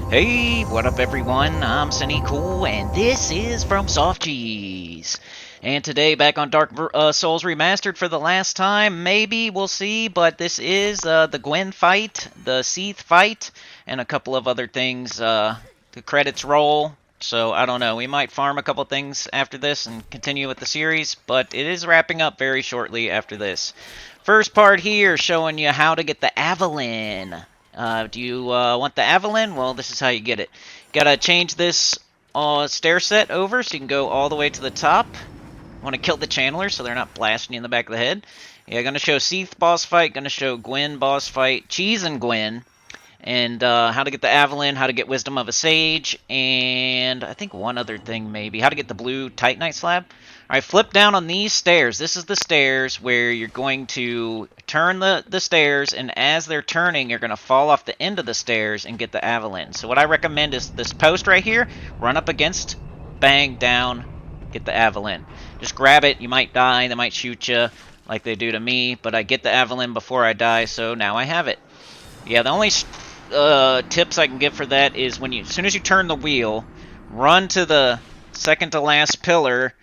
Hey, what up everyone? I'm Sinnycool, and this is FROMSoft Cheese. And today, back on Dark Souls Remastered for the last time. Maybe, we'll see, but this is the Gwyn fight, the Seath fight, and a couple of other things. The credits roll, so I don't know. We might farm a couple things after this and continue with the series, but it is wrapping up very shortly after this. First part here, showing you how to get the Avelyn. Do you want the Avelyn? Well, this is how you get it. Gotta change this stair set over so you can go all the way to the top. Want to kill the channelers so they're not blasting you in the back of the head. Yeah, gonna show Seath boss fight, gonna show Gwyn boss fight, Cheesin Gwyn, and how to get the Avelyn, how to get Wisdom of a Sage, and I think one other thing maybe, how to get the blue titanite slab. Alright, flip down on these stairs. This is the stairs where you're going to turn the stairs, and as they're turning, you're going to fall off the end of the stairs and get the Avelyn. So what I recommend is this post right here, run up against, bang, down, get the Avelyn. Just grab it, you might die, they might shoot you like they do to me, but I get the Avelyn before I die, so now I have it. Yeah, the only tips I can give for that is as soon as you turn the wheel, run to the second to last pillar,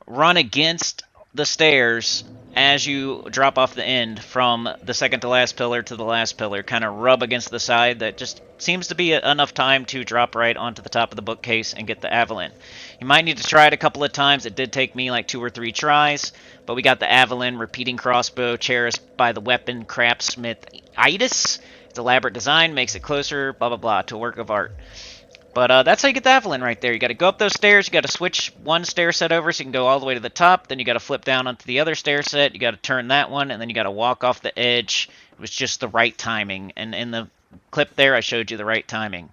run against the stairs as you drop off the end from the second to last pillar to the last pillar. Kind of rub against the side. That just seems to be enough time to drop right onto the top of the bookcase and get the Avelyn. You might need to try it a couple of times. It did take me like 2 or 3 tries, but we got the Avelyn, repeating crossbow, cherished by the weapon craftsmith-itis. Its elaborate design makes it closer, blah blah blah, to a work of art. But that's how you get the Avelyn right there. You got to go up those stairs. You got to switch one stair set over so you can go all the way to the top. Then you got to flip down onto the other stair set. You got to turn that one, and then you got to walk off the edge. It was just the right timing. And in the clip there, I showed you the right timing.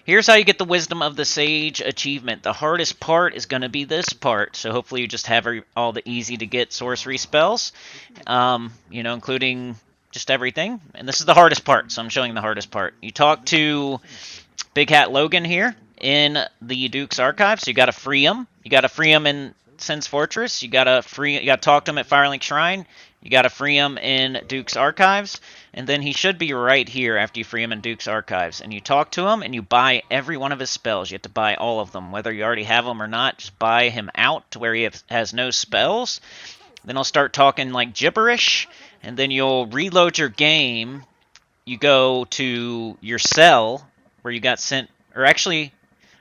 Here's how you get the Wisdom of the Sage achievement. The hardest part is going to be this part. So hopefully you just have all the easy to get sorcery spells, including just everything. And this is the hardest part, so I'm showing the hardest part. You talk to Big Hat Logan here in the Duke's Archive, so you got to free him. You got to free him in Sin's Fortress. You got to talk to him at Firelink Shrine. You got to free him in Duke's Archives, and then he should be right here after you free him in Duke's Archives. And you talk to him, and you buy every one of his spells. You have to buy all of them, whether you already have them or not. Just buy him out to where he has no spells. Then he'll start talking like gibberish, and then you'll reload your game. You go to your cell where you got sent, or actually,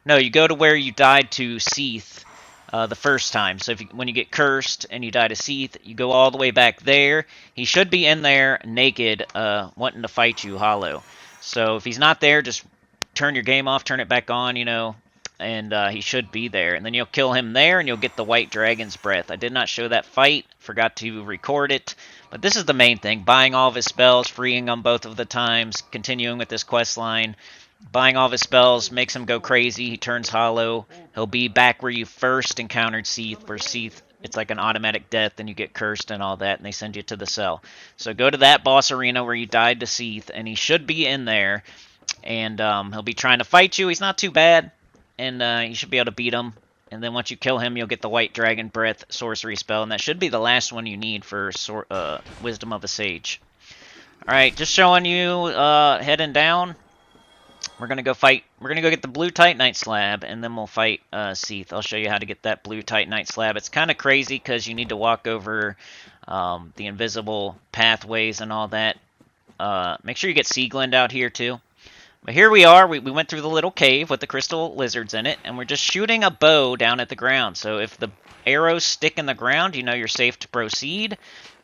no, you go to where you died to Seath the first time. So when you get cursed and you die to Seath, you go all the way back there. He should be in there naked, wanting to fight you hollow. So if he's not there, just turn your game off, turn it back on, and he should be there. And then you'll kill him there, and you'll get the White Dragon's Breath. I did not show that fight, forgot to record it. But this is the main thing, buying all of his spells, freeing them both of the times, continuing with this quest line. Buying all of his spells makes him go crazy. He turns hollow. He'll be back where you first encountered Seath, where Seath, it's like an automatic death, and you get cursed and all that, and they send you to the cell. So go to that boss arena where you died to Seath, and he should be in there, and he'll be trying to fight you. He's not too bad, and you should be able to beat him. And then once you kill him, you'll get the White Dragon Breath sorcery spell, and that should be the last one you need for Wisdom of a Sage. Alright, just showing you heading down. We're going to go fight. We're going to go get the blue titanite slab, and then we'll fight Seath. I'll show you how to get that blue titanite slab. It's kind of crazy because you need to walk over the invisible pathways and all that. Make sure you get Seaglend out here too. But here we are. We went through the little cave with the crystal lizards in it, and we're just shooting a bow down at the ground. So if the arrows stick in the ground, you know you're safe to proceed.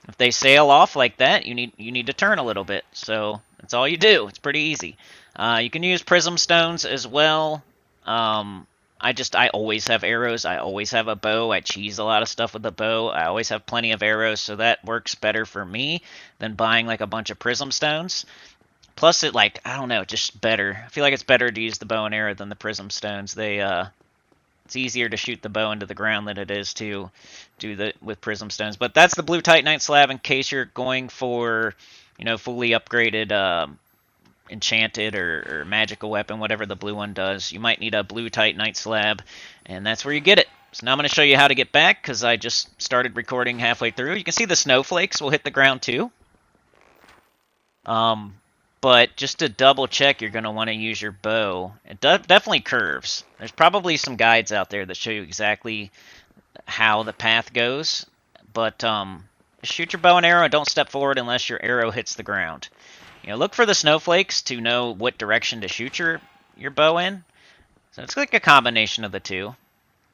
If they sail off like that, you need to turn a little bit. So that's all you do. It's pretty easy. You can use prism stones as well. I always have arrows. I always have a bow. I cheese a lot of stuff with a bow. I always have plenty of arrows, so that works better for me than buying like a bunch of prism stones. Plus, I don't know, just better. I feel like it's better to use the bow and arrow than the prism stones. It's easier to shoot the bow into the ground than it is to do with prism stones. But that's the blue titanite slab in case you're going for, fully upgraded enchanted or magical weapon, whatever the blue one does. You might need a blue titanite slab, and that's where you get it. So now I'm going to show you how to get back, because I just started recording halfway through. You can see the snowflakes will hit the ground too. But just to double check, you're going to want to use your bow. It definitely curves. There's probably some guides out there that show you exactly how the path goes. But shoot your bow and arrow and don't step forward unless your arrow hits the ground. Look for the snowflakes to know what direction to shoot your bow in. So it's like a combination of the two.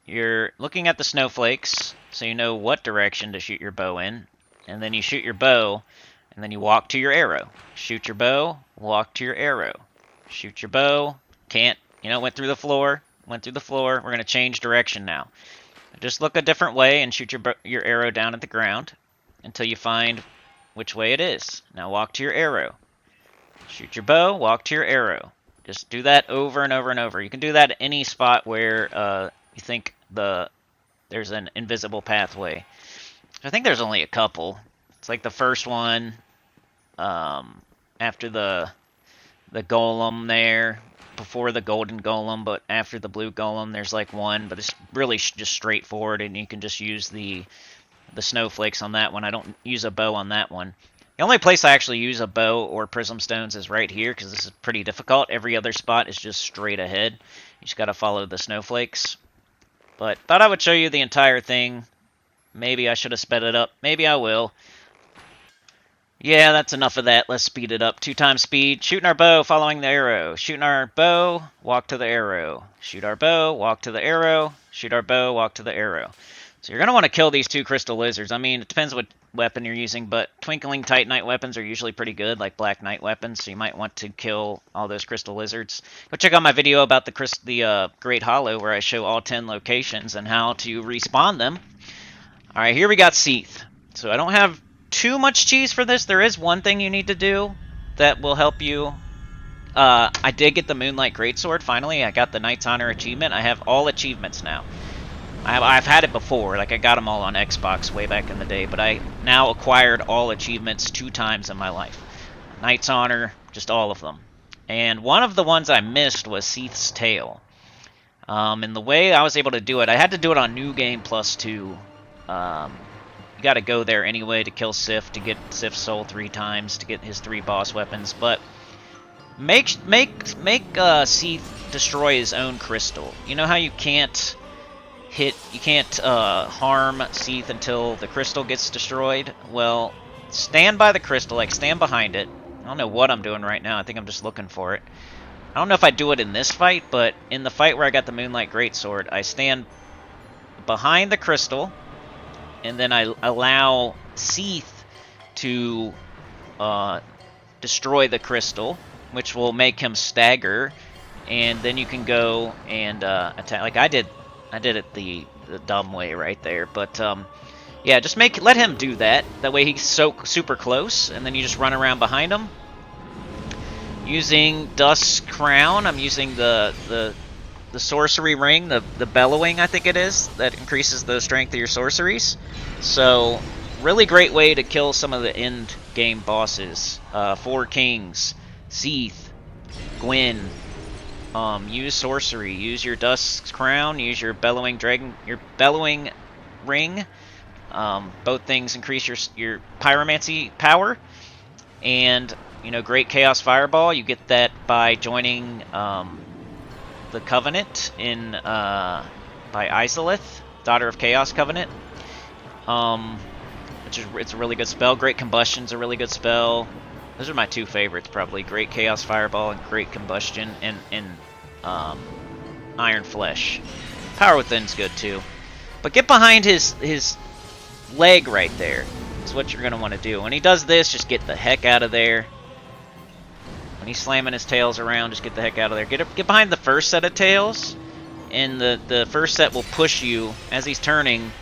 You're looking at the snowflakes so you know what direction to shoot your bow in. And then you shoot your bow, and then you walk to your arrow. Shoot your bow, walk to your arrow. Shoot your bow, can't, went through the floor. We're going to change direction now. Just look a different way and shoot your arrow down at the ground until you find which way it is. Now walk to your arrow. Shoot your bow, walk to your arrow. Just do that over and over and over. You can do that at any spot where you think there's an invisible pathway. I think there's only a couple. It's like the first one after the golem there, before the golden golem, but after the blue golem there's like one, but it's really just straightforward, and you can just use the snowflakes on that one. I don't use a bow on that one. The only place I actually use a bow or prism stones is right here, because this is pretty difficult. Every other spot is just straight ahead. You just got to follow the snowflakes. But thought I would show you the entire thing. Maybe I should have sped it up. Maybe I will. Yeah, that's enough of that. Let's speed it up. 2 times speed. Shooting our bow, following the arrow. Shooting our bow, walk to the arrow. Shoot our bow, walk to the arrow. Shoot our bow, walk to the arrow. So you're going to want to kill these 2 crystal lizards. I mean, it depends what weapon you're using, but twinkling titanite weapons are usually pretty good, like black knight weapons, so you might want to kill all those crystal lizards. Go check out my video about the Great Hollow, where I show all 10 locations and how to respawn them. Alright, here we got Seath. So I don't have too much cheese for this. There is one thing you need to do that will help you. I did get the Moonlight Greatsword, finally. I got the Knight's Honor achievement. I have all achievements now. I've had it before, like I got them all on Xbox way back in the day, but I now acquired all achievements 2 times in my life. Knight's Honor, just all of them. And one of the ones I missed was Seath's Tail. And the way I was able to do it, I had to do it on New Game Plus 2. You gotta go there anyway to kill Sif, to get Sif's soul 3 times, to get his 3 boss weapons, but make Seath destroy his own crystal. You know how you can't harm Seath until the crystal gets destroyed? Well, stand by the crystal, like stand behind it. I don't know what I'm doing right now. I think I'm just looking for it. I don't know if I do it in this fight, but in the fight where I got the Moonlight Greatsword, I stand behind the crystal, and then I allow Seath to destroy the crystal, which will make him stagger, and then you can go and attack. Like I did it the dumb way right there, but yeah, just let him do that. That way he's so super close, and then you just run around behind him. Using Dusk's Crown, I'm using the sorcery ring, the bellowing, I think it is, that increases the strength of your sorceries. So really great way to kill some of the end game bosses. 4 Kings, Seath, Gwyn. Use sorcery. Use your Dusk's Crown. Use your bellowing ring. Both things increase your pyromancy power, and great chaos fireball. You get that by joining the Covenant in by Izalith, Daughter of Chaos Covenant. It's a really good spell. Great Combustion's a really good spell. Those are my 2 favorites, probably. Great Chaos Fireball and Great Combustion, and Iron Flesh. Power Within's good too. But get behind his leg right there. That's what you're going to want to do. When he does this, just get the heck out of there. When he's slamming his tails around, just get the heck out of there. Get behind the first set of tails, and the first set will push you as he's turning.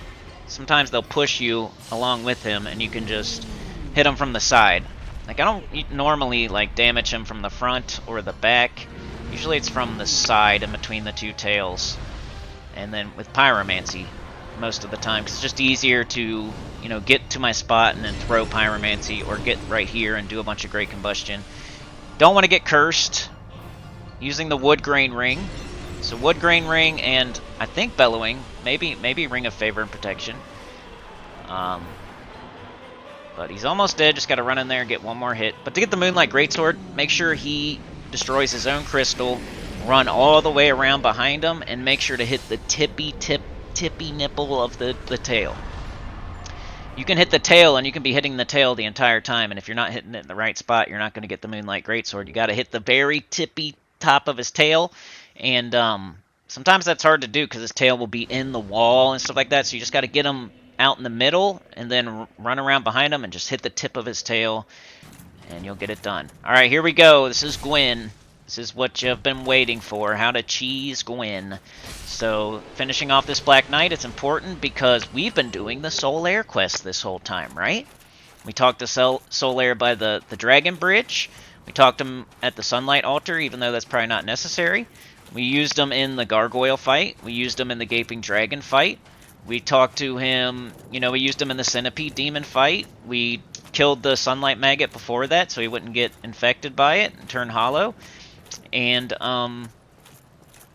Sometimes they'll push you along with him, and you can just hit him from the side. Like, I don't normally damage him from the front or the back. Usually it's from the side in between the 2 tails. And then with pyromancy, most of the time, 'cause it's just easier to get to my spot and then throw pyromancy, or get right here and do a bunch of great combustion. Don't want to get cursed using the wood grain ring. So wood grain ring and I think bellowing, maybe ring of favor and protection. But he's almost dead, just gotta run in there and get one more hit. But to get the Moonlight Greatsword, make sure he destroys his own crystal, run all the way around behind him, and make sure to hit the tippy nipple of the tail. You can hit the tail, and you can be hitting the tail the entire time, and if you're not hitting it in the right spot, you're not going to get the Moonlight Greatsword. You got to hit the very tippy top of his tail, and sometimes that's hard to do because his tail will be in the wall and stuff like that, so you just got to get him out in the middle, and then run around behind him and just hit the tip of his tail, and you'll get it done. Alright, here we go. This is Gwyn. This is what you've been waiting for, how to cheese Gwyn. So, finishing off this Black Knight, it's important because we've been doing the Solaire quest this whole time, right? We talked to Solaire by the Dragon Bridge. We talked to him at the Sunlight Altar, even though that's probably not necessary. We used him in the Gargoyle fight. We used him in the Gaping Dragon fight. We talked to him, you know, we used him in the Centipede Demon fight. We killed the Sunlight Maggot before that, so he wouldn't get infected by it and turn hollow. And,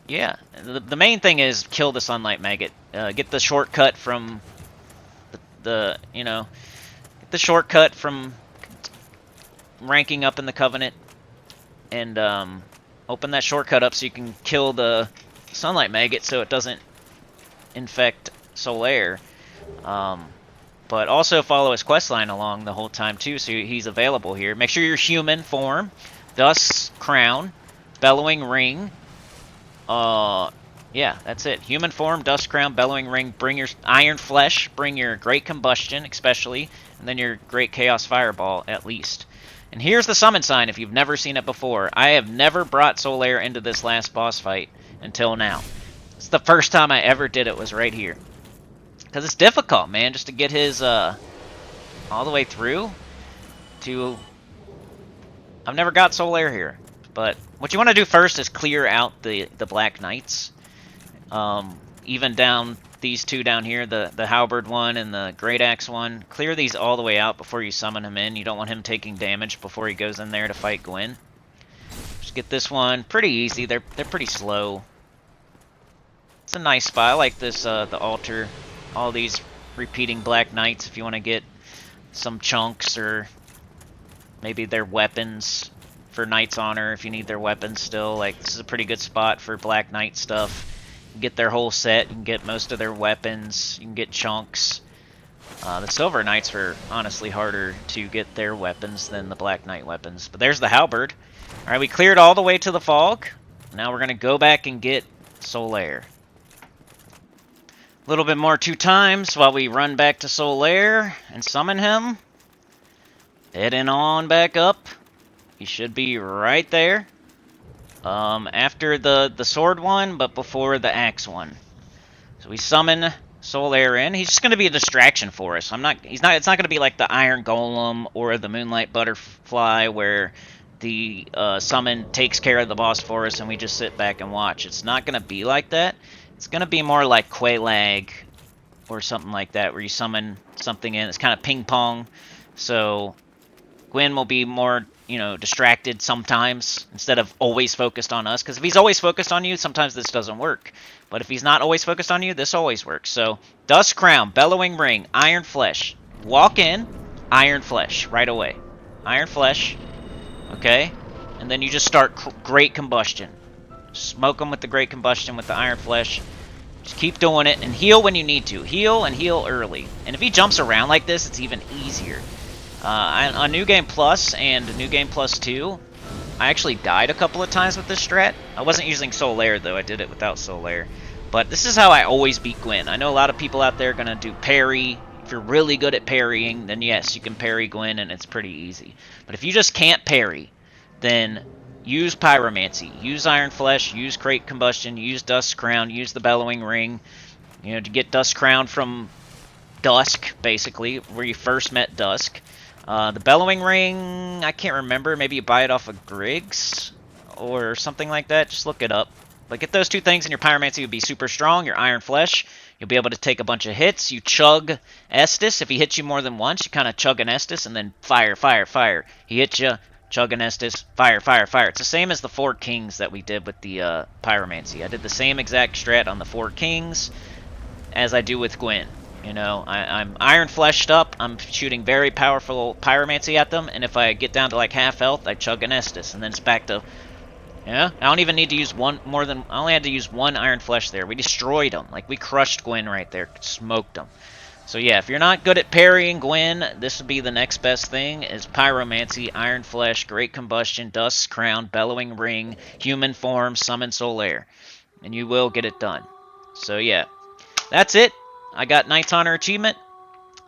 yeah, the main thing is kill the Sunlight Maggot. Get the shortcut from get the shortcut from ranking up in the Covenant, and open that shortcut up so you can kill the Sunlight Maggot so it doesn't infect Solaire. But also follow his questline along the whole time too, so he's available here. Make sure you're human form, Dust's Crown, Bellowing Ring. Yeah, that's it. Human form, Dust Crown, Bellowing Ring. Bring your Iron Flesh. Bring your Great Combustion, especially, and then your Great Chaos Fireball at least. And here's the summon sign if you've never seen it before. I have never brought Solaire into this last boss fight until now. It's the first time I ever did it was right here. Because it's difficult, man, just to get his, all the way through to... I've never got Solaire here. But what you want to do first is clear out the Black Knights. Even down these two down here, the Halberd one and the Great Axe one. Clear these all the way out before you summon him in. You don't want him taking damage before he goes in there to fight Gwyn. Just get this one. Pretty easy. They're pretty slow. It's a nice spot. I like this, the altar. All these repeating Black Knights if you want to get some chunks or maybe their weapons for Knight's Honor if you need their weapons still. Like, this is a pretty good spot for Black Knight stuff. You can get their whole set, you can get most of their weapons, you can get chunks. The Silver Knights were honestly harder to get their weapons than the Black Knight weapons. But there's the Halberd. Alright, we cleared all the way to the fog. Now we're going to go back and get Solaire. A little bit more 2 times while we run back to Solaire and summon him. Heading on back up. He should be right there. After the sword one, but before the axe one. So we summon Solaire in. He's just going to be a distraction for us. It's not going to be like the Iron Golem or the Moonlight Butterfly where the summon takes care of the boss for us and we just sit back and watch. It's not going to be like that. It's going to be more like Quelaag or something like that, where you summon something in. It's kind of ping-pong. So Gwyn will be more, distracted sometimes instead of always focused on us. Because if he's always focused on you, sometimes this doesn't work. But if he's not always focused on you, this always works. So, Dust Crown, Bellowing Ring, Iron Flesh. Walk in, Iron Flesh right away. Iron Flesh, okay? And then you just start Great Combustion. Smoke them with the Great Combustion with the Iron Flesh. Just keep doing it, and heal when you need to. Heal and heal early. And if he jumps around like this, it's even easier. On New Game Plus and New Game Plus 2, I actually died a couple of times with this strat. I wasn't using Solaire, though. I did it without Solaire. But this is how I always beat Gwyn. I know a lot of people out there are going to do parry. If you're really good at parrying, then yes, you can parry Gwyn, and it's pretty easy. But if you just can't parry, then use Pyromancy, use Iron Flesh, use Great Combustion, use Dust Crown, use the Bellowing Ring, to get Dust Crown from Dusk, basically, where you first met Dusk. The Bellowing Ring, I can't remember, maybe you buy it off of Griggs, or something like that, just look it up. But get those 2 things and your Pyromancy would be super strong, your Iron Flesh, you'll be able to take a bunch of hits, you chug Estus, if he hits you more than once, you kind of chug an Estus, and then fire, fire, fire. He hits you, chug an Estus, fire, fire, fire. It's the same as the 4 Kings that we did with the Pyromancy. I did the same exact strat on the 4 Kings as I do with Gwyn. You know, I'm iron fleshed up. I'm shooting very powerful pyromancy at them, and if I get down to like half health, I chug an Estus, and then it's back to, yeah. I don't even need to use one more than. I only had to use one iron flesh there. We destroyed them. Like we crushed Gwyn right there, smoked them. So yeah, if you're not good at parrying Gwyn, this would be the next best thing: is pyromancy, iron flesh, great combustion, dust's crown, bellowing ring, human form, summon Solaire, and you will get it done. So yeah, that's it. I got Knight's Honor achievement.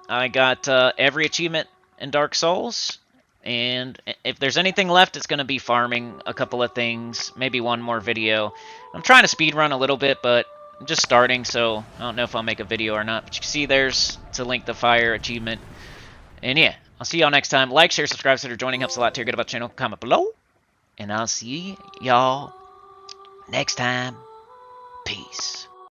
I got every achievement in Dark Souls. And if there's anything left, it's going to be farming a couple of things, maybe one more video. I'm trying to speedrun a little bit, but I'm just starting, so I don't know if I'll make a video or not. But you can see there's to link the fire achievement. And yeah, I'll see y'all next time. Like, share, subscribe, consider joining. Helps a lot. Tell your good about the channel. Comment below. And I'll see y'all next time. Peace.